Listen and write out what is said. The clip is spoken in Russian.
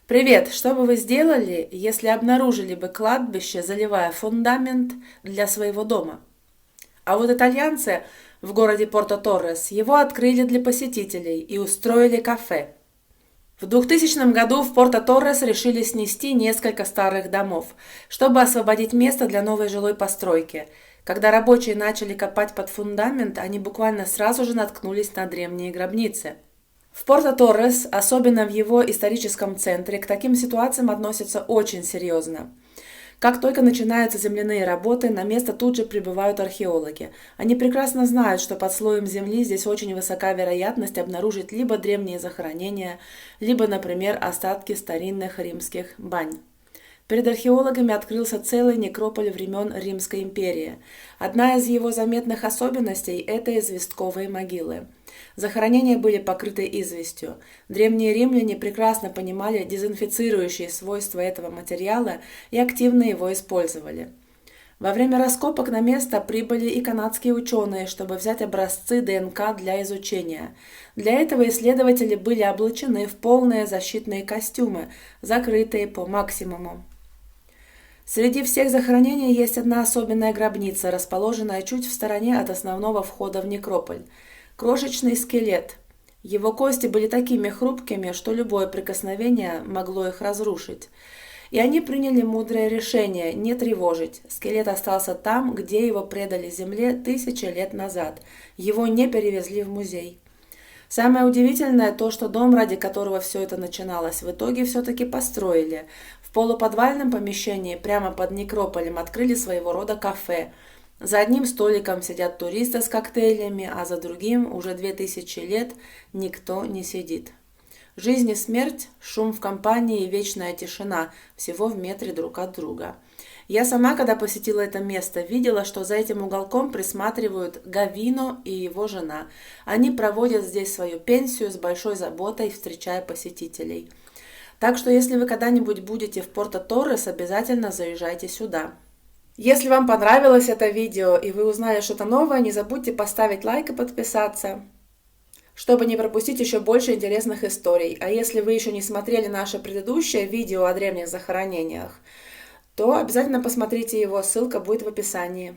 Привет! Что бы вы сделали, если обнаружили бы кладбище, заливая фундамент для своего дома? А вот итальянцы в городе Порто-Торрес его открыли для посетителей и устроили кафе. В 2000 году в Порто-Торрес решили снести несколько старых домов, чтобы освободить место для новой жилой постройки. Когда рабочие начали копать под фундамент, они буквально сразу же наткнулись на древние гробницы. В Порто-Торрес, особенно в его историческом центре, к таким ситуациям относятся очень серьезно. Как только начинаются земляные работы, на место тут же прибывают археологи. Они прекрасно знают, что под слоем земли здесь очень высока вероятность обнаружить либо древние захоронения, либо, например, остатки старинных римских бань. Перед археологами открылся целый некрополь времен Римской империи. Одна из его заметных особенностей – это известковые могилы. Захоронения были покрыты известью. Древние римляне прекрасно понимали дезинфицирующие свойства этого материала и активно его использовали. Во время раскопок на место прибыли и канадские ученые, чтобы взять образцы ДНК для изучения. Для этого исследователи были облачены в полные защитные костюмы, закрытые по максимуму. Среди всех захоронений есть одна особенная гробница, расположенная чуть в стороне от основного входа в некрополь. Крошечный скелет. Его кости были такими хрупкими, что любое прикосновение могло их разрушить. И они приняли мудрое решение не тревожить. Скелет остался там, где его предали земле тысячи лет назад. Его не перевезли в музей. Самое удивительное то, что дом, ради которого все это начиналось, в итоге все-таки построили. В полуподвальном помещении прямо под некрополем открыли своего рода кафе. За одним столиком сидят туристы с коктейлями, а за другим уже 2000 лет никто не сидит. Жизнь и смерть, шум в компании и вечная тишина, всего в метре друг от друга. Я сама, когда посетила это место, видела, что за этим уголком присматривают Гавино и его жена. Они проводят здесь свою пенсию с большой заботой, встречая посетителей. Так что, если вы когда-нибудь будете в Порто-Торрес, обязательно заезжайте сюда. Если вам понравилось это видео и вы узнали что-то новое, не забудьте поставить лайк и подписаться, чтобы не пропустить еще больше интересных историй. А если вы еще не смотрели наше предыдущее видео о древних захоронениях, то обязательно посмотрите его, ссылка будет в описании.